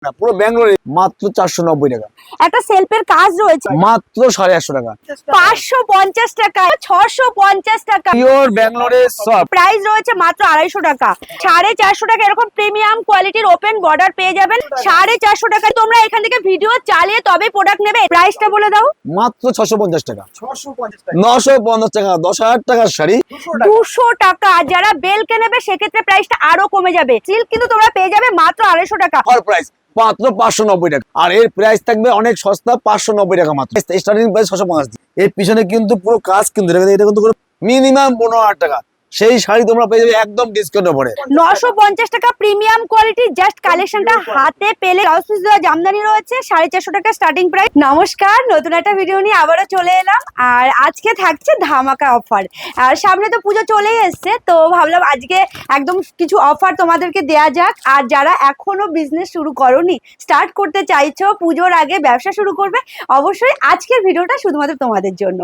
না, পুরো ব্যাঙ্গালোরে মাত্র 490 টাকা। একটা সেলফের কাজ রয়েছে মাত্র 150 টাকা। 550 টাকা, 650 টাকা। পিওর ব্যাঙ্গালোরে সব প্রাইস রয়েছে মাত্র 250 টাকা, 450 টাকা। এরকম প্রিমিয়াম কোয়ালিটির ওপেন বর্ডার পেয়ে যাবেন 450 টাকা। তোমরা এখান থেকে ভিডিও চালিয়ে তবে প্রোডাক্ট নেবে। প্রাইসটা বলে দাও। মাত্র 650 টাকা, 950 টাকা, 10,000 টাকার শাড়ি 200 টাকা। আর যারা বেলকে নেবে সেক্ষেত্রে প্রাইসটা আরো কমে যাবে। সিল্ক কিন্তু তোমরা পেয়ে যাবে মাত্র 250 টাকা। অফার প্রাইস মাত্র 590 টাকা। আর এর প্রাইস থাকবে অনেক সস্তা, 590 টাকা মাত্র। Starting price 650। এর পিছনে কিন্তু পুরো কাজ কিন্তু এটা কিন্তু মিনিমাম 15,000 টাকা। সেই শাড়ি তোমরা পেয়ে যাবে একদম ডিসকাউন্টে পড়ে 950 টাকা। প্রিমিয়াম কোয়ালিটি জাস্ট কালেকশনটা হাতে পেলে। ব্লাউজ পিস দেওয়া জামদানি রয়েছে 450 টাকা স্টার্টিং প্রাইস। নমস্কার, নতুন একটা ভিডিও নিয়ে আবারও চলে এলাম। আর আজকে থাকছে ধামাকা অফার। আর সামনে তো পুজো চলেই এসছে, তো ভাবলাম আজকে একদম কিছু অফার তোমাদেরকে দেয়া যাক। আর যারা এখনো বিজনেস শুরু করোনি, স্টার্ট করতে চাইছো, পুজোর আগে ব্যবসা শুরু করবে, অবশ্যই আজকের ভিডিওটা শুধুমাত্র তোমাদের জন্য।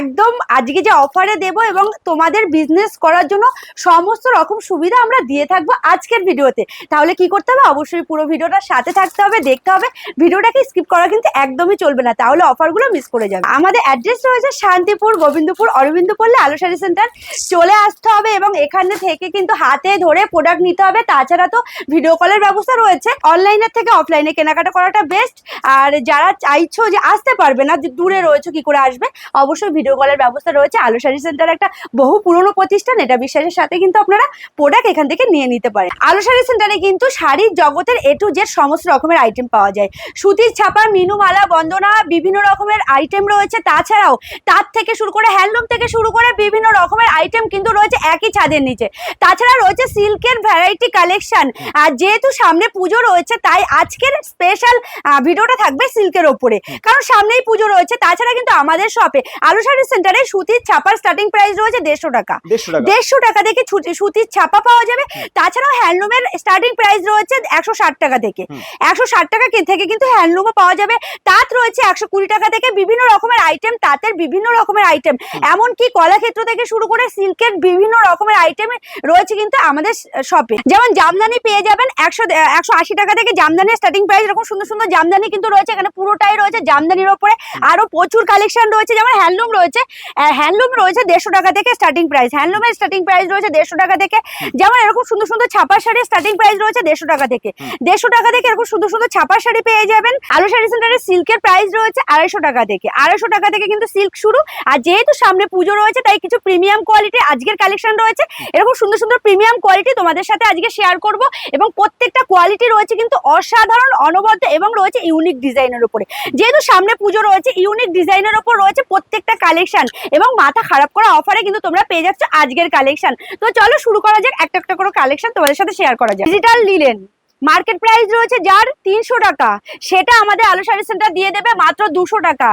একদম আজকে যে অফারে দেবো এবং তোমাদের বিজনেস করার জন্য সমস্ত রকম সুবিধা আমরা দিয়ে থাকবো আজকের ভিডিওতে। তাহলে কি করতে হবে? অবশ্যই পুরো ভিডিওটার সাথে থাকতে হবে, দেখতে হবে। ভিডিওটাকে স্কিপ করা কিন্তু একদমই চলবে না, তাহলে অফারগুলো মিস করে যাবে। আমাদের অ্যাড্রেস রয়েছে শান্তিপুর, গোবিন্দপুর, অরবিন্দ পল্লী, আলো শাড়ি সেন্টার। চলে আসতে হবে এবং এখানে থেকে কিন্তু হাতে ধরে প্রোডাক্ট নিতে হবে। তাছাড়া তো ভিডিও কলের ব্যবস্থা রয়েছে। অনলাইনের থেকে অফলাইনে কেনাকাটা করাটা বেস্ট। আর যারা চাইছো যে আসতে পারবে না, যে দূরে রয়েছে, কি করে আসবে, অবশ্যই ভিডিও কলের ব্যবস্থা রয়েছে। আলো শাড়ি সেন্টার একটা বহু পুরনো প্রতিষ্ঠান, এটা বিশ্বাসের সাথে কিন্তু আপনারা প্রোডাক্ট এখান থেকে নিয়ে নিতে পারেন। আলো শাড়ি সেন্টারে কিন্তু শাড়ির জগতের A to Z সমস্ত রকমের আইটেম পাওয়া যায়। সুতির ছাপা, মিনু, মালা, বন্দনা, বিভিন্ন রকমের আইটেম রয়েছে। তাছাড়াও তার থেকে শুরু করে হ্যান্ডলুম থেকে শুরু করে বিভিন্ন রকমের আইটেম কিন্তু রয়েছে একই ছাদের নিচে। তাছাড়া রয়েছে সিল্কের ভ্যারাইটি কালেকশন। আর যেহেতু সামনে পুজো রয়েছে, তাই আজকের স্পেশাল ভিডিওটা থাকবে সিল্কের ওপরে, কারণ সামনেই পুজো রয়েছে। তাছাড়া কিন্তু আমাদের শপে আলো শাড়ি সেন্টারে সুতির ছাপার স্টার্টিং প্রাইস রয়েছে 150 টাকা। 150 টাকা থেকে সুতির ছাপা পাওয়া যাবে। তাছাড়াও হ্যান্ডলুমের স্টার্টিং প্রাইস রয়েছে 160 টাকা থেকে। 160 টাকা থেকে কিন্তু হ্যান্ডলুমও পাওয়া যাবে। তাঁত রয়েছে 120 টাকা থেকে। বিভিন্ন রকমের আইটেম, তাঁতের বিভিন্ন রকমের আইটেম, এমনকি কলাক্ষেত্র থেকে শুরু করে সিল্কের বিভিন্ন রকমের আইটেম রয়েছে কিন্তু আমাদের শপে। যেমন জামদানি পেয়ে যাবেন 180 টাকা থেকে জামদানির স্টার্টিং প্রাইস। এরকম সুন্দর সুন্দর জামদানি কিন্তু রয়েছে এখানে, পুরোটাই রয়েছে জামদানির ওপরে। আরো প্রচুর কালেকশন রয়েছে। যেমন হ্যান্ডলুম রয়েছে 150 টাকা থেকে স্টার্টিং প্রাইস। হ্যান্ডলুমের স্টার্টিং প্রাইস রয়েছে 150 টাকা থেকে। যেমন এরকম সুন্দর সুন্দর ছাপা শাড়ির স্টার্টিং প্রাইস রয়েছে 150 টাকা থেকে। 150 টাকা থেকে এরকম সুন্দর সুন্দর ছাপা শাড়ি পেয়ে যাবেন। আলো শাড়ি সেন্টারে সিল্কের প্রাইস রয়েছে 250 টাকা থেকে। 250 টাকা থেকে কিন্তু সিল্ক শুরু। আর যেহেতু সামনে পুজো রয়েছে, তাই কিছু প্রিমিয়াম কোয়ালিটি আজকের কালেকশন রয়েছে। এরকম সুন্দর সুন্দর প্রিমিয়াম কোয়ালিটি তোমাদের সাথে আজকে শেয়ার করব। এবং প্রত্যেকটা কোয়ালিটি রয়েছে কিন্তু অসাধারণ, অনবদ্য এবং রয়েছে ইউনিক ডিজাইনের উপরে। যেহেতু সামনে পুজো রয়েছে, ইউনিক ডিজাইনের উপর রয়েছে প্রত্যেকটা কালেকশন। এবং মাথা খারাপ করা অফারে কিন্তু তোমরা পেয়ে যাচ্ছ আজকের কালেকশন। তো চলো শুরু করা যাক, একটা একটা করে কালেকশন তোমাদের সাথে শেয়ার করা যাক। ডিজিটাল লিলেন মার্কেট প্রাইস রয়েছে যার 300 টাকা, সেটা আমাদের আলো শাড়ি সেন্টার দিয়ে দেবে মাত্র 200 টাকা।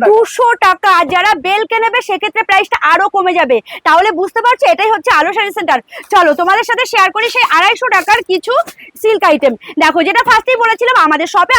200 টাকা। যারা বেলকে নেবে সেক্ষেত্রে প্রাইসটা আরো কমে যাবে। তাহলে বুঝতে পারছো, এটাই হচ্ছে আলো শাড়ি সেন্টার। চলো তোমাদের সাথে শেয়ার করি সেই 250 টাকার কিছু সিল্ক আইটেম। দেখো, যেটা ফার্স্টেই বলেছিলাম, আমাদের শপে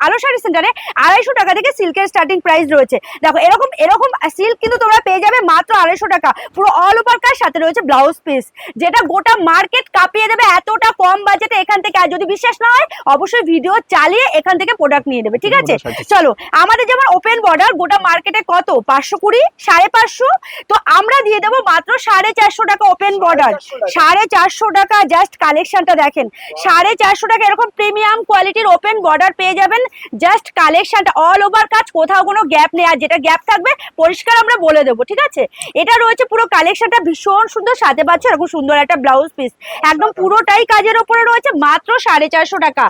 আলো শাড়ি সেন্টারে 250 টাকা থেকে সিল্কের স্টার্টিং প্রাইস রয়েছে। দেখো, এরকম এরকম সিল্ক কিন্তু তোমরা পেয়ে যাবে মাত্র 250 টাকা। পুরো অল ওভার কাজ, সাথে রয়েছে ব্লাউজ পিস, যেটা গোটা মার্কেট কাঁপিয়ে দেবে। এতটা কম বাজেটে এখান থেকে। যদি বিশ্বাস না হয়, অবশ্যই ভিডিও চালিয়ে এখান থেকে প্রোডাক্ট নিয়ে নেবে, ঠিক আছে? চলো, আমাদের যেমন ওপেন বর্ডার গোটা মার্কেটে কত 520, 550, তো আমরা দিয়ে দেবো মাত্র 450 টাকা ওপেন বর্ডার। 450 টাকা। জাস্ট কালেকশনটা দেখেন, 450 টাকা। এরকম প্রিমিয়াম কোয়ালিটির ওপেন বর্ডার পেয়ে যাবেন। জাস্ট কালেকশনটা অল ওভার কাজ, কোথাও কোনো গ্যাপ নেই। আর যেটা গ্যাপ থাকবে পরিষ্কার আমরা বলে দেবো, ঠিক আছে? এটা রয়েছে পুরো কালেকশনটা ভীষণ সুন্দর, সাথে পাচ্ছে এরকম সুন্দর একটা ব্লাউজ পিস। একদম পুরোটাই কাজের উপরে রয়েছে, মাত্র 450 টাকা।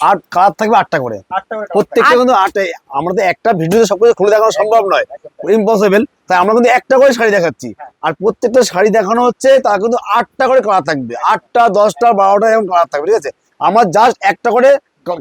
আর কালার থাকবে 8টা করে প্রত্যেকটা, কিন্তু 8টাই। আমরা তো একটা ভিডিওতে সবকিছু খুলে দেখানো সম্ভব নয়, ইম্পসিবল। তাই আমরা কিন্তু একটা করে শাড়ি দেখাচ্ছি। আর প্রত্যেকটা শাড়ি দেখানো হচ্ছে, তার কিন্তু 8টা করে কালার থাকবে। 8টা, 10টা, 12টা এরকম কালার থাকবে, ঠিক আছে? আমরা জাস্ট একটা করে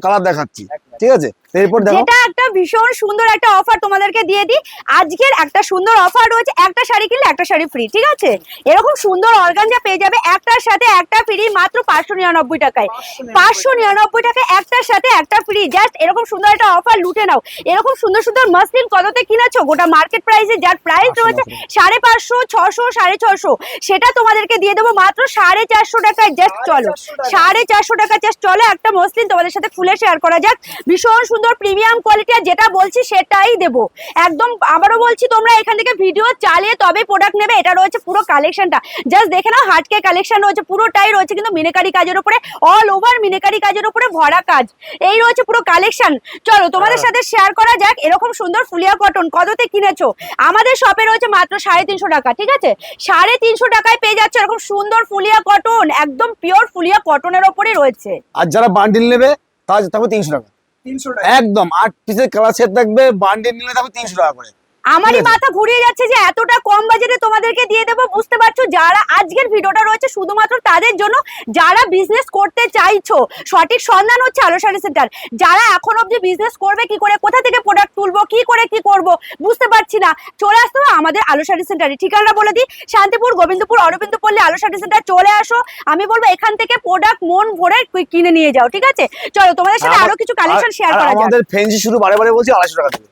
কালার দেখাচ্ছি, ঠিক আছে? এরপর দেখো, যেটা একটা ভীষণ সুন্দর একটা অফার তোমাদেরকে দিয়ে দিই। আজকের একটা সুন্দর অফার রয়েছে, একটা শাড়ি কিনলে একটা শাড়ি ফ্রি, ঠিক আছে? এরকম সুন্দর অর্গানজা পেয়ে যাবে একটার সাথে একটা ফ্রি মাত্র 599 টাকায়। 599 টাকায় একটার সাথে একটা ফ্রি। জাস্ট এরকম সুন্দর একটা অফার লুটে নাও। এরকম সুন্দর সুন্দর মসলিন কততে কিনেছো? গোটা মার্কেট প্রাইসে যার প্রাইস রয়েছে 550, 600, 650, সেটা তোমাদেরকে দিয়ে দেবো মাত্র 450 টাকায়। জাস্ট চলো 450 টাকা, জাস্ট চলো একটা মসলিন তোমাদের সাথে খুলে শেয়ার করা যাক। ভীষণ সুন্দর প্রিমিয়াম কোয়ালিটি, আর যেটা বলছি সেটাই দেবো একদম। আবারও বলছি, তোমরা এখান থেকে ভিডিও চালিয়ে তবে প্রোডাক্ট নেবে। এটা রয়েছে পুরো কালেকশনটা, জাস্ট দেখে নাও। হাটকে কালেকশন রয়েছে, পুরোটাই রয়েছে কিন্তু মিনাকারি কাজের উপরে, অল ওভার মিনাকারি কাজের উপরে ভরা কাজ। এই রয়েছে পুরো কালেকশন। চলো তোমাদের সাথে শেয়ার করা যাক। এরকম সুন্দর ফুলিয়া কটন কততে কিনেছো? আমাদের শপে রয়েছে মাত্র 350 টাকা, ঠিক আছে? 350 টাকায় পেয়ে যাচ্ছে এরকম সুন্দর ফুলিয়া কটন, একদম পিওর ফুলিয়া কটনের ওপরে রয়েছে। আর যারা বান্ডিল নেবে তার থাকবে 300 টাকা, 300 টাকা একদম। 8 পিসের কালার সেট থাকবে, বান্ডিল নিলে থাকবে 300 টাকা করে। আমারই মাথা ঘুরিয়ে যাচ্ছে যে এতটা কম বাজেটে তোমাদেরকে দিয়ে দেবো। বুঝতে পারছো, যারা আজকের ভিডিওটা রয়েছে শুধুমাত্র তাদের জন্য, যারা বিজনেস করতে চাইছো। সঠিক সন্ধান হচ্ছে আলো শাড়ি সেন্টার। যারা এখন অবধি বিজনেস করবে কি করে, কোথা থেকে প্রোডাক্ট তুলবো, কি করে কি করব বুঝতে পারছি না, চলে আসতে হবে আমাদের আলো শাড়ি সেন্টারে। ঠিকানা বলে দিই, শান্তিপুর, গোবিন্দপুর, অরবিন্দ পল্লী আলো শাড়ি সেন্টার চলে আসো। আমি বলবো এখান থেকে প্রোডাক্ট মন ভরে কিনে নিয়ে যাও, ঠিক আছে? চলো তোমাদের সাথে আরো কিছু কালেকশন শেয়ার করা যাক। আমাদের ফেন্সি শুরু বারে বারে বলছি 250 টাকা থেকে,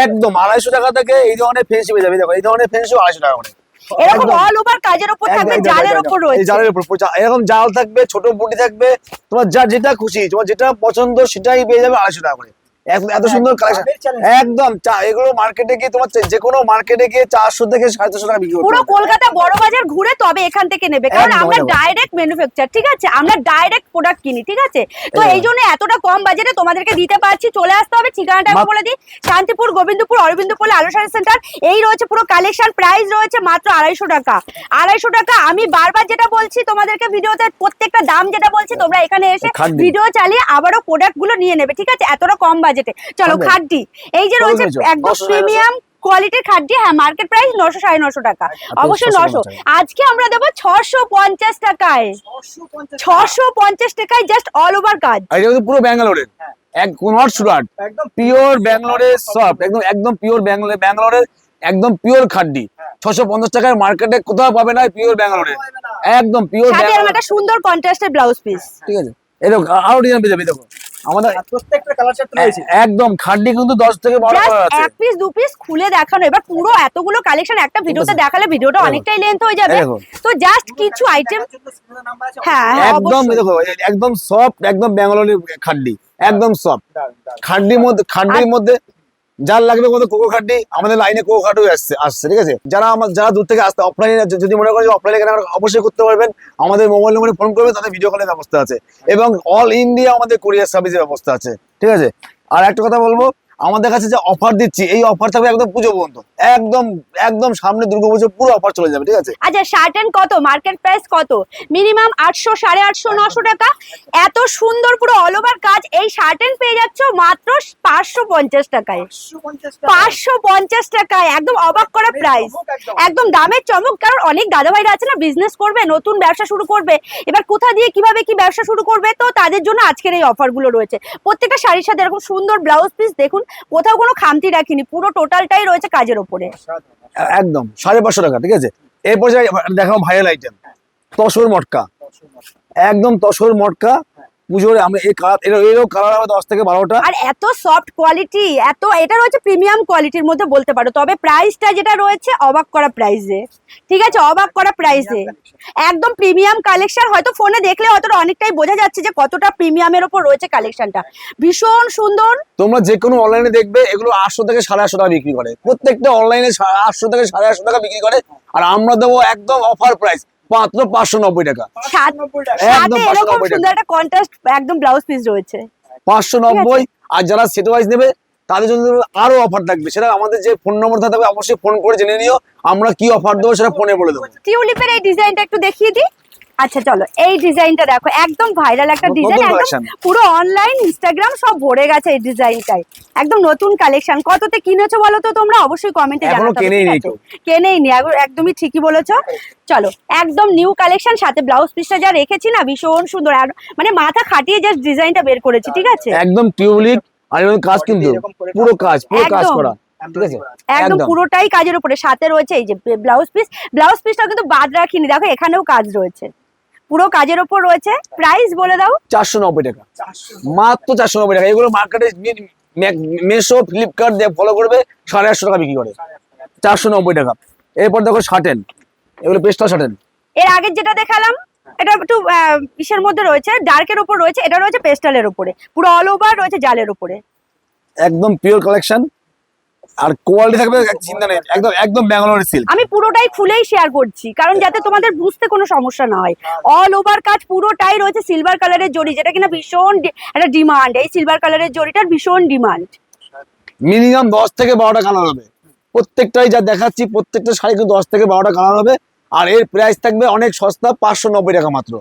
একদম 250 টাকা থেকে এই ধরনের ফেন্সি পেয়ে যাবে। দেখো এই ধরনের ফেন্সি 250 টাকা করে, এরকম অল ওভার কাজের উপর থাকবে, জালের উপর রয়েছে। জালের উপর এরকম জাল থাকবে, ছোট বুটি থাকবে, তোমার যা যেটা খুশি, তোমার যেটা পছন্দ সেটাই পেয়ে যাবে 250 টাকা করে। এত সুন্দর কালেকশন একদম। এগুলো মার্কেটে গিয়ে তোমার যে কোনো মার্কেটে গিয়ে 400 থেকে 450 টাকা বিক্রি করতে পুরো কলকাতা বড় বাজার ঘুরে তবে এখান থেকে নেবে, কারণ আমরা ডাইরেক্ট ম্যানুফ্যাকচার, ঠিক আছে? আমরা ডাইরেক্ট প্রোডাক্ট কিনি, ঠিক আছে? তো এই জন্য এতটা কম বাজেটে তোমাদেরকে দিতে পারছি। চলে আসতে হবে, ঠিকানাটা আমি বলে দিই, শান্তিপুর, গোবিন্দপুর, অরবিন্দ পল্লী আলো শাড়ি সেন্টার। এই রয়েছে পুরো কালেকশন, প্রাইস রয়েছে মাত্র 250 টাকা। 250 টাকা। আমি বারবার যেটা বলছি তোমাদেরকে ভিডিওতে, প্রত্যেকটা দাম যেটা বলছি, তোমরা এখানে এসে ভিডিও চালিয়ে আবারও প্রোডাক্ট গুলো নিয়ে নেবে, ঠিক আছে? এতটা কম বাজেটে। চলো খাড্ডি, এই যে রয়েছে একদম প্রিমিয়াম কোয়ালিটির খাড্ডি। হ্যাঁ, মার্কেট প্রাইস 900, 950 টাকা, অবশ্যই 900। আজকে আমরা দেবো 650 টাকায়। 650 টাকায় জাস্ট অল ওভার কাজ। এটা কিন্তু পুরো ব্যাঙ্গালোরের, নট সুরাট, একদম পিওর ব্যাঙ্গালোরের সফট, একদম পিওর ব্যাঙ্গালোরের একদম পিওর খাড্ডি। 650 টাকায় মার্কেটে কোথাও পাবে না, পিওর ব্যাঙ্গালোরের একদম পিওর। সাথে এরকম একটা সুন্দর কন্ট্রাস্টের ব্লাউজ পিস, ঠিক আছে? এরকম আরো ডিজাইন পেয়ে যাবে। দেখো আমাদের প্রত্যেকটা কালার সেট রয়েছে, একদম খাড্ডি কিন্তু 10 থেকে 12 কালার আছে। এক পিস দু পিস খুলে দেখানো। এবার পুরো এতগুলো কালেকশন একটা ভিডিওতে দেখালে ভিডিওটা অনেকটাই লেন্থ হয়ে যাবে। তো জাস্ট কিছু আইটেম, হ্যাঁ একদম দেখো একদম সফট, একদম ব্যাঙ্গালোরের খাড্ডি, একদম সফট খাড্ডির মধ্যে যার লাগবে কত কোকো খাড্ডি, আমাদের লাইনে কোকো খাড্ডি আসছে, ঠিক আছে? যারা দূর থেকে আসতে, অফলাইনে যদি মনে করেন অফলাইনে কেনাকাটা অবশ্যই করতে পারবেন। আমাদের মোবাইল নম্বরে ফোন করবে, তাদের ভিডিও কলের ব্যবস্থা আছে এবং অল ইন্ডিয়া আমাদের কুরিয়ার সার্ভিসের ব্যবস্থা আছে, ঠিক আছে? আর একটা কথা বলবো, আমাদের কাছে যে অফার দিচ্ছি, এই অফার থাকবে একদম পুজো পর্যন্ত, একদম সামনে দুর্গাপুজো পুরো অফার চলে যাবে, ঠিক আছে? আচ্ছা, শার্ট এন্ড কত মার্কেট প্রাইস কত? মিনিমাম 800, 850, 900 টাকা। এত সুন্দর পুরো অল ওভার কাজ এই শার্ট এন্ড পেয়ে যাচ্ছ মাত্র 550 টাকায়। 550 টাকায়, একদম অবাক করা প্রাইস, একদম দামের চমক। কারণ অনেক দাদা ভাইরা আছে না, বিজনেস করবে, নতুন ব্যবসা শুরু করবে, এবার কোথা দিয়ে কিভাবে কি ব্যবসা শুরু করবে, তো তাদের জন্য আজকের এই অফার গুলো রয়েছে। প্রত্যেকটা শাড়ির সাথে এরকম সুন্দর ব্লাউজ পিস, দেখুন কোথাও কোনো খামতি রাখিনি, পুরো টোটালটাই রয়েছে কাজের উপরে, একদম 550 টাকা, ঠিক আছে? এরপর দেখাও ভাইরাল আইটেম, তসর মটকা, একদম তসর মটকা পুজোর। আমরা এই কালার হবে 10 থেকে 12টা। আর এত সফট কোয়ালিটি, এটা রয়েছে প্রিমিয়াম কোয়ালিটির মধ্যে বলতে পারো। তবে প্রাইসটা যেটা রয়েছে অবাক করা প্রাইসে, ঠিক আছে? অবাক করা প্রাইসে একদম প্রিমিয়াম কালেকশন। হয়তো ফোনে দেখলে অতটা অনেকটাই বোঝা যাচ্ছে যে কতটা প্রিমিয়ামের উপর রয়েছে কালেকশনটা। ভীষণ সুন্দর। তোমরা যে কোনো অনলাইনে দেখবে এগুলো 800 থেকে 850 টাকা বিক্রি করে, প্রত্যেকটা অনলাইনে 800 থেকে 850 টাকা বিক্রি করে। আর আমরা দেবো একদম অফার প্রাইস মাত্র 590 টাকা। সাথে এরকম সুন্দর একটা কন্ট্রাস্ট একদম ব্লাউজ পিস রয়েছে 590। আর যারা সেট ওয়াইজ নেবে তাদের জন্য আরো অফার থাকবে, সেটা আমাদের যে ফোন নম্বর থাকবে অবশ্যই ফোন করে জেনে নিও, আমরা কি অফার দেবো সেটা ফোনে বলে দেবো। টিউলিপের এই ডিজাইনটা একটু দেখিয়ে দিই। আচ্ছা চলো, এই ডিজাইনটা দেখো, একদম ভাইরাল একটা ডিজাইন, একদম পুরো অনলাইন ইনস্টাগ্রাম সব ভরে গেছে এই ডিজাইনটাই। একদম নতুন কালেকশন। কততে কিনেছো বলো তো তোমরা? অবশ্যই কমেন্টে জানাতে। কেনেই নি, একদমই ঠিকই বলেছো। চলো, একদম নিউ কালেকশন, সাথে ব্লাউজ পিসটা যা রেখেছি না ভীষণ সুন্দর, মানে মাথা খাটিয়ে জাস্ট ডিজাইনটা বের করেছি, ঠিক আছে? একদম টিউলিপ আর এরকম কাজ কিন্তু পুরো কাজ একদম। করা, ঠিক আছে, একদম পুরোটাই কাজের উপরে। সাথে রয়েছে এই যে ব্লাউজ পিসটা কিন্তু বাদ রাখিনি, দেখো এখানেও কাজ রয়েছে, পুরো কাজের উপর রয়েছে। প্রাইস বলে দাও। 490 টাকা, মাত্র 490 টাকা। এগুলো মার্কেটে মেশো ফ্লিপকার্ট দিয়ে ফলো করবে 850 টাকা বিক্রি করে, 490 টাকা। এরপর দেখো শার্টেন, এগুলো পেস্টাল শার্টেন। এর আগের যেটা দেখালাম এটা একটু ইসের মধ্যে রয়েছে, ডার্কের উপর রয়েছে, এটা রয়েছে পেস্টালের উপরে, পুরো অল ওভার রয়েছে জালের উপরে, একদম পিওর কালেকশন। আর কোয়ালিটি থাকবে চিন্তা নেই, একদম একদম ব্যাঙ্গালোরের সিল্ক। আমি পুরোটাই খুলেই শেয়ার করছি কারণ যাতে তোমাদের বুঝতে কোনো সমস্যা না হয়। অল ওভার কাজ পুরোটাই রয়েছে সিলভার কালারের জরি, যেটা কিনা ভীষণ একটা ডিমান্ড। এই সিলভার কালারের জরিটার ভীষণ ডিমান্ড। মিনিমাম 10 থেকে 12টা কালার হবে, প্রত্যেকটাই যা দেখাচ্ছি প্রত্যেকটা শাড়ি কিন্তু 10 থেকে 12টা কালার হবে। আর এর প্রাইস থাকবে অনেক সস্তা, 590 টাকা মাত্র,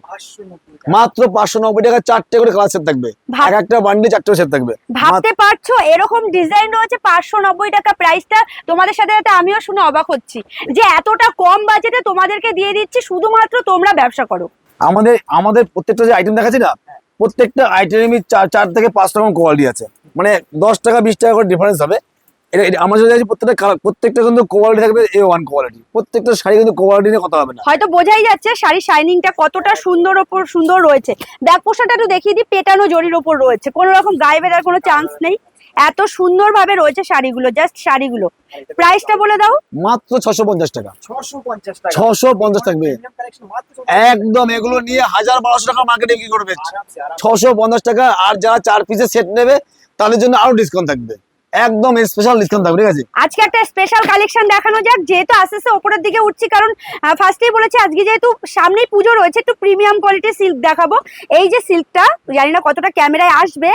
মাত্র 590 টাকা। 4টে করে কালার সেট থাকবে, এক একটা বান্ডে 4টে সেট থাকবে। ভাবতে পারছো এরকম ডিজাইন রয়েছে 590 টাকা প্রাইসটা। তোমাদের সাথে সাথে আমিও শুনে অবাক হচ্ছি যে এতটা কম বাজেটে তোমাদেরকে দিয়ে দিচ্ছি, শুধুমাত্র তোমরা ব্যবসা করো। আমাদের প্রত্যেকটা যে আইটেম দেখাচ্ছি না, প্রত্যেকটা আইটেমই 4 থেকে 5 রকম কোয়ালিটি আছে, মানে 10 টাকা 20 টাকা করে ডিফারেন্স হবে। এটা আমরা যদি প্রত্যেকটা কিন্তু কোয়ালিটি থাকবে A1 কোয়ালিটি। প্রত্যেকটা শাড়ি কিন্তু কোয়ালিটি নিয়ে কথা হবে না। হয়তো বোঝাই যাচ্ছে শাড়ির শাইনিংটা কতটা সুন্দর রয়েছে। ব্যাক পোর্শনটা একটু দেখিয়ে দিই, পেটানো জরির ওপর রয়েছে, কোনো রকম গায়ে বেরার কোনো চান্স নেই। এত সুন্দর ভাবে রয়েছে শাড়িগুলো, জাস্ট শাড়িগুলো। প্রাইসটা বলে দাও। মাত্র 650 টাকা, 650 থাকবে একদম। এগুলো নিয়ে 1000-1200 টাকা মার্কেটে বিক্রি করবে, 650 টাকা। আর যারা 4 পিসের সেট নেবে তাদের জন্য আরো ডিসকাউন্ট থাকবে, একদম স্পেশাল ডিসকাউন্ট থাকবে, ঠিক আছে। আজকে একটা স্পেশাল কালেকশন দেখানো যাক, যেহেতু আস্তে আস্তে ওপরের দিকে উঠছি, কারণ ফার্স্টেই বলেছি আজকে যেহেতু সামনেই পুজো রয়েছে, একটু প্রিমিয়াম কোয়ালিটির সিল্ক দেখাবো। এই যে সিল্কটা, জানি না কতটা ক্যামেরায় আসবে,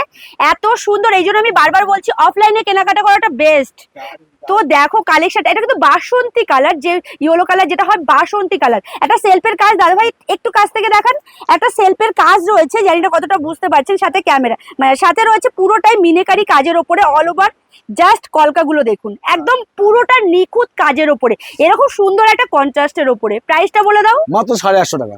এত সুন্দর। এই জন্য আমি বারবার বলছি অফলাইনে কেনাকাটা করাটা বেস্ট। তো দেখো কালেকশনটা, এটা কিন্তু বাসন্তী কালার, যে ইয়েলো কালার যেটা হয় বাসন্তী কালার। একটা সেলফের কাজ, দাদা ভাই একটু কাছ থেকে দেখান। একটা সেলফের কাজ রয়েছে, জানি না কতটা বুঝতে পারছেন, সাথে ক্যামেরা, মানে সাথে রয়েছে পুরোটাই মিনেকারি কাজের ওপরে অল ওভার। জাস্ট কলকাগুলো দেখুন, একদম পুরোটা নিখুঁত কাজের ওপরে, এরকম সুন্দর একটা কন্ট্রাস্টের ওপরে। প্রাইসটা বলে দাও। মাত্র 850 টাকা,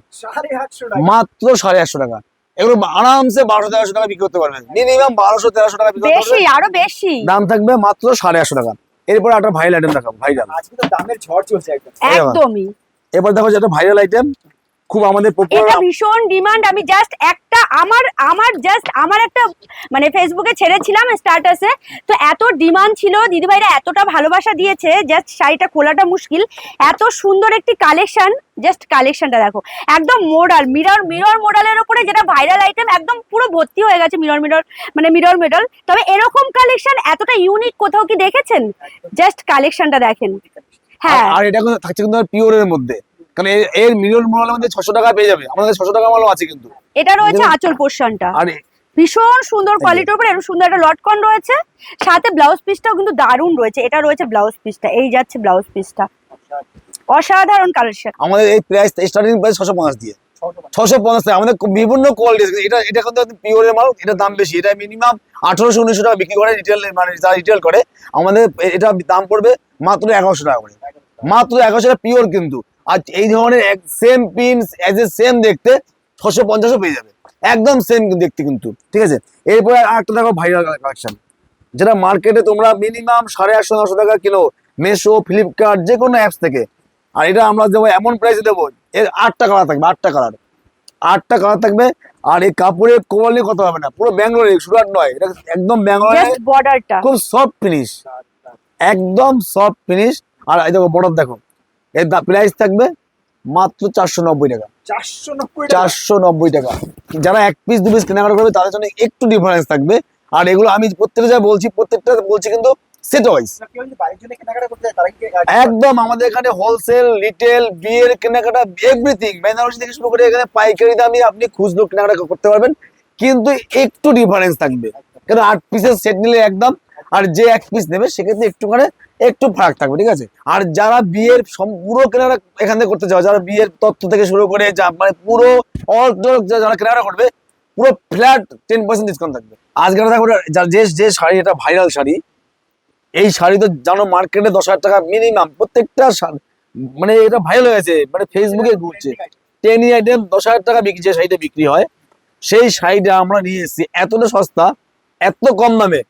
মাত্র 850 টাকা। এগুলো আরামসে 1200-1300 টাকা বিক্রি করতে পারবেন, মিনিমাম 1200-1300 টাকা বিক্রি করতে বেশি, পারবেন। আরো বেশি দাম থাকবে মাত্র 850 টাকা। এরপর একটা ভাইরাল আইটেম দেখাবো, ভাইরাল, আজকে তো দামের ঝড় চলছে একদম। একদমই। এবার দেখো যেটা ভাইরাল আইটেম, খুব আমাদের এটা পপুলার। ভীষণ ডিমান্ড। আমি জাস্ট একটা আমার একটা মানে ফেসবুকে ছেড়েছিলাম স্ট্যাটাসে, তো এত ডিমান্ড ছিল, দিদিভাইরা এতটা ভালোবাসা দিয়েছে, জাস্ট শাড়িটা খোলাটা মুশকিল। এত সুন্দর একটি কালেকশন, জাস্ট কালেকশনটা দেখো, একদম মোডাল মিরর মোডালের উপরে, যেটা ভাইরাল আইটেম, একদম পুরো ভর্তি হয়ে গেছে মিরর মোডাল। তবে এরকম কালেকশন এতটা ইউনিক কোথাও কি দেখেছেন? জাস্ট কালেকশনটা দেখেন। হ্যাঁ, আর এটা কিন্তু থাকছে কিন্তু পিওরের মধ্যে, কারণ এর মিরর মলের মধ্যে 600 টাকা পেয়ে যাবে, আমাদের 600 টাকা মালও আছে কিন্তু। এটা রয়েছে আঁচল পোর্শনটা, আর ভীষণ সুন্দর কোয়ালিটির উপরে, এরকম সুন্দর একটা লটকন রয়েছে, সাথে ব্লাউজ পিসটাও কিন্তু দারুণ রয়েছে। এটা রয়েছে ব্লাউজ পিসটা, এই যাচ্ছে ব্লাউজ পিসটা, অসাধারণ কালেকশন। আমাদের এই প্রাইস স্টার্টিং প্রাইস 650 দিয়ে, 650 টাকা। আমাদের বিভিন্ন কোয়ালিটি, এটা কিন্তু পিওরের মাল, এটা দাম বেশি। এটা মিনিমাম 1800-1900 টাকা বিক্রি করে রিটেল, মানে যারা রিটেল করে। আমাদের এটা দাম পড়বে মাত্র 1100 টাকা করে, মাত্র 1100 টাকা পিওর কিন্তু। আর এই ধরনের same pins as a same দেখতে 650 পেয়ে যাবে, একদম সেম দেখতে কিন্তু, ঠিক আছে। এরপরে আরেকটা দেখো ভাইরাল কালেকশন, যেটা মার্কেটে তোমরা মিনিমাম 850-900 টাকা কিলো, মেশো ফ্লিপকার্ট যে কোনো অ্যাপস থেকে। আর এটা আমরা দেবো এমন প্রাইসে দেবো, এর 8টা কালার থাকবে, 8টা কালার থাকবে। আর এই কাপড়ের কোয়ালিটি কত হবে না, পুরো ব্যাঙ্গালোরে, সুরাট নয়, এটা একদম ব্যাঙ্গালোরে, জাস্ট বর্ডারটা খুব সফট ফিনিশ, একদম সফট ফিনিশ। আর এই দেখো বর্ডার দেখো, এর প্রাইস থাকবে মাত্র 490 টাকা, 490 টাকা। যারা 1 পিস 2 পিস কেনাকাটা করবে তাদের জন্য একটু ডিফারেন্স থাকবে। আর এগুলো আমি প্রত্যেকটা যা বলছি, প্রত্যেকটা বলছি কিন্তু সেট ওয়াইজ, একদম। আমাদের এখানে হোলসেল, রিটেল, বিয়ের কেনাকাটা, এভরিথিং, বেনারসি থেকে শুরু করে এখানে পাইকারি দামে আপনি খুচরো কেনাকাটা করতে পারবেন, কিন্তু একটু ডিফারেন্স থাকবে। কেন 8 পিসের সেট নিলে একদম, আর যে 1 পিস নেবে সেক্ষেত্রে একটু ফারাক থাকবে, ঠিক আছে। আর যারা বিয়ের পুরো কেনাকাটা এখান থেকে করতে চাও, যারা বিয়ের তথ্য থেকে শুরু করে মানে পুরো অল যারা কেনাকাটা করবে, পুরো ফ্ল্যাট 10% ডিসকাউন্ট থাকবে। আজকে দেখো যে শাড়ি, এটা ভাইরাল শাড়ি, এই শাড়ি তো জানো মার্কেটে 10,000 টাকা মিনিমাম প্রত্যেকটা, মানে এটা ভাইরাল হয়ে গেছে, মানে ফেসবুকে ঘুরছে। 10 আইটেম 10,000 টাকা বিক্রি, যে শাড়িটা বিক্রি হয়, সেই শাড়িটা আমরা নিয়ে এসেছি এতটা সস্তা, এত কম দামে।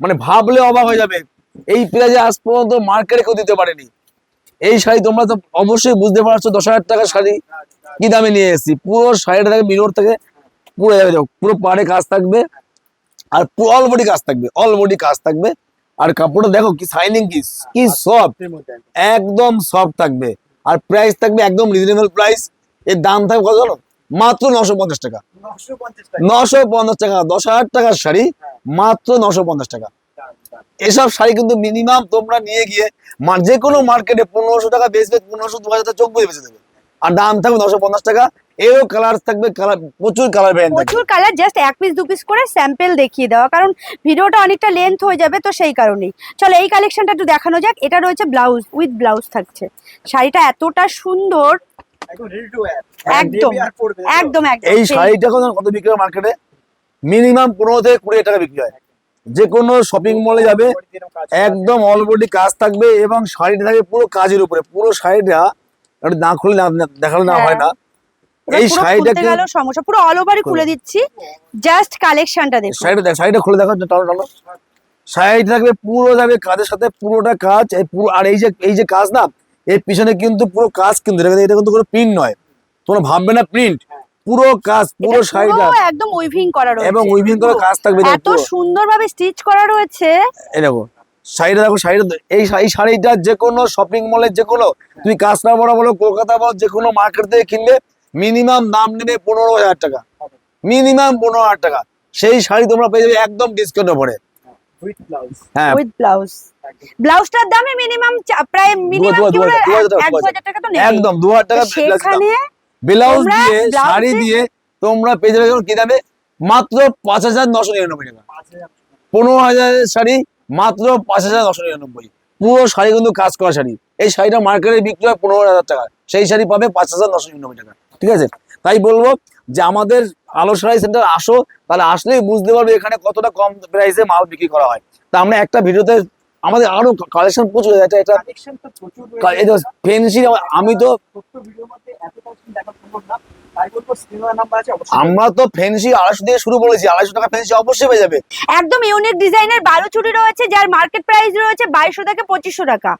মানে ভাবলে অবাক হয়ে যাবে, এই প্রাইজে আজ পর্যন্ত মার্কেটে কেউ দিতে পারেনি। এই শাড়ি তোমরা তো অবশ্যই বুঝতে পারছো 10,000 টাকার শাড়ি কি দামে নিয়ে এসেছি। পুরো শাড়িটা থেকে মিরর থেকে পুরো যাবে, পুরো পাড়ে কাজ থাকবে আর অল বডি কাজ থাকবে, অল বডি কাজ থাকবে। আর কাপড়টা দেখো কি শাইনিং, কি সফট, একদম সফট থাকবে। আর প্রাইস থাকবে একদম রিজনেবল প্রাইস। এর দাম থাকবে কত জানো? মাত্র 950 টাকা। 950 টাকা, 10,000 টাকার শাড়ি মাত্র 950 টাকা। এসব শাড়ি কিন্তু মিনিমাম তোমরা নিয়ে গিয়ে যে কোনো মার্কেটে 1500 টাকা বেচবে, 1500 2000 টাকা চোখ বুঝে বেচে দেবে। আর দাম থাকবে 950 টাকা। এরও কালার থাকবে, কালার প্রচুর কালার ভ্যারিয়েন্ট থাকবে। প্রচুর কালার, জাস্ট 1 পিস 2 পিস করে স্যাম্পল দেখিয়ে দেওয়া, কারণ ভিডিওটা অনেকটা লেন্থ হয়ে যাবে, তো সেই কারণেই। চলো এই কালেকশনটা একটু দেখানো যাক। এটা রয়েছে ব্লাউজ, উইথ ব্লাউজ থাকছে। শাড়িটা এতটা সুন্দর, একদম একদম একদম। এই শাড়িটা কত বিক্রি হয় মার্কেটে? মিনিমাম 15 থেকে 20 টাকা বিক্রি হয়। যে কোনো শপিং মলে যাবে, একদম অলরেডি কাজ থাকবে এবং শাড়িটা থাকবে পুরো কাজের উপরে। পুরো শাড়িটা না খুলে দেখালে না হয় না। এই শাড়িটাকে সমস্যা, পুরো অল ওভারই খুলে দিচ্ছি, জাস্ট কালেকশনটা দেখো। শাড়িটা খুলে দেখো, টানো। শাড়িটা থাকবে পুরো যাবে কাজের সাথে, পুরোটা কাজ। এই পুরো, আর এই যে কাজ না, এর পিছনে কিন্তু পুরো কাজ, কিন্তু এটা কিন্তু কোনো প্রিন্ট নয়, তোমরা ভাববে না প্রিন্ট, পুরো কাজ, পুরো শাড়িটা একদম উইভিং করা রয়েছে এবং উইভিং করা কাজ থাকবে। এত সুন্দরভাবে স্টিচ করা রয়েছে। এই দেখো শাড়িটা, দেখো শাড়িটা, এই শাড়িটা যে কোনো শপিং মলে, যে কোনো তুমি কাঁচরাপাড়া বলো, কলকাতা বলো, যে কোনো মার্কেট থেকে কিনলে মিনিমাম দাম নেবে 15,000 টাকা, মিনিমাম 15,000 টাকা। সেই শাড়ি তোমরা পেয়ে যাবে একদম ডিসকাউন্টে পড়ে, হ্যাঁ, উইথ ব্লাউজ। ব্লাউজটার দামে মিনিমাম প্রায় মিনিমাম 1,000 টাকা তো নেই, একদম 2,000 টাকা। সেখানে ব্লাউজ দিয়ে, শাড়ি দিয়ে তোমরা পেয়ে যাবে কি দামে? মাত্র 5,999 টাকা। 15,000 শাড়ি মাত্র 5,999। পুরো শাড়ি কিন্তু কাজ করা শাড়ি। এই শাড়িটা মার্কেটে বিক্রি হয় 15,000 টাকা, সেই শাড়ি পাবে 5,999 টাকা। ঠিক আছে, তাই বলবো যে আমাদের আলো শাড়ি সেন্টার আসো, তাহলে আসলেই বুঝতে পারবে এখানে কতটা কম প্রাইসে মাল বিক্রি করা হয়। তা আমরা একটা ভিডিওতে আমাদের আরো কালেকশন প্রচুর, এটা ফেন্সি। আমি তো আমরা তো ফেন্সি 250 দিয়ে শুরু করেছি, 250 টাকা ফেন্সি অবশ্যই পেয়ে যাবে। একদম ইউনিক ডিজাইনের বালুচুরি রয়েছে, যার মার্কেট প্রাইস রয়েছে 2200 থেকে 2500 টাকা।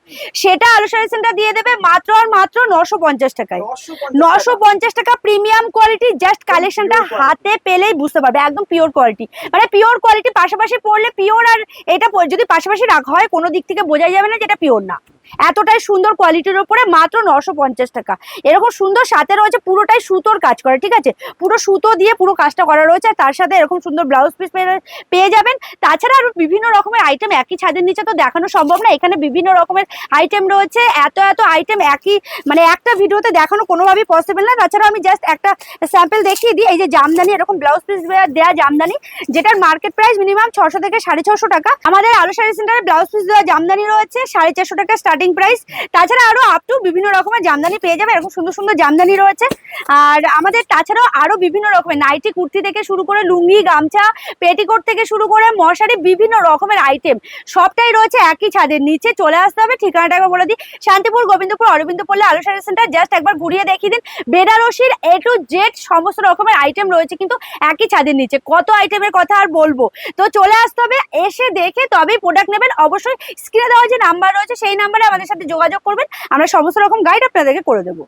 সেটা আলো শাড়ি সেন্টার দিয়ে দেবে মাত্র আর মাত্র 950 টাকায়। 950 টাকা প্রিমিয়াম কোয়ালিটি। জাস্ট কালেকশনটা হাতে পেলেই বুঝতে পারবে, একদম পিওর কোয়ালিটি। মানে পিওর কোয়ালিটি, পাশাপাশি পড়লে পিওর, আর এটা যদি পাশাপাশি রাখা হয় কোনো দিক থেকে বোঝাই যাবে না যেটা পিওর না। এতটাই সুন্দর কোয়ালিটির উপরে মাত্র 950 টাকা। এরকম সুন্দর সাথে রয়েছে পুরোটাই সুতোর কাজ করা, ঠিক আছে, পুরো সুতো দিয়ে পুরো কাজটা করা রয়েছে। আর তার সাথে এরকম সুন্দর ব্লাউজ পিস পেয়ে যাবেন। তাছাড়া আরো বিভিন্ন রকমের আইটেম, একই ছাদের নিচে তো দেখানো সম্ভব না, এখানে বিভিন্ন রকমের আইটেম রয়েছে। এত আইটেম একই, মানে একটা ভিডিওতে দেখানো কোনোভাবেই পসিবল না। তাছাড়া আমি জাস্ট একটা স্যাম্পল দেখিয়ে দিই। এই যে জামদানি, এরকম ব্লাউজ পিস দেওয়া জামদানি, যেটার মার্কেট প্রাইস মিনিমাম 600 থেকে 650 টাকা। আমাদের আলো শাড়ি সেন্টারে ব্লাউজ পিস দেওয়া জামদানি রয়েছে 450 টাকা স্টার্টিং প্রাইস। তাছাড়া আরো আপ টু বিভিন্ন রকমের জামদানি পেয়ে যাবে, এরকম সুন্দর সুন্দর জামদানি রয়েছে। আর আমাদের তাছাড়াও আরো বিভিন্ন রকমের নাইটি, কুর্তি থেকে শুরু করে লুঙ্গি, গামছা, পেটিকোট থেকে শুরু করে মশারি, বিভিন্ন রকমের আইটেম সবটাই রয়েছে একই ছাদের নিচে। চলে আসতে হবে, ঠিকানাটা একবার বলে দিই, শান্তিপুর, গোবিন্দপুর, অরবিন্দ পল্লী আলো শাড়ি সেন্টার। জাস্ট একবার ঘুরিয়ে দেখিয়ে দিন, বেনারসির A to Z সমস্ত রকমের আইটেম রয়েছে কিন্তু একই ছাদের নিচে। কত আইটেমের কথা আর বলবো, তো চলে আসতে হবে, এসে দেখে তবেই প্রোডাক্ট নেবেন। অবশ্যই স্ক্রিনে দেওয়া যে নাম্বার রয়েছে সেই নাম্বারে আমাদের সাথে যোগাযোগ করবেন, আমরা সমস্ত রকম গাইড আপনাদেরকে করে দেবো।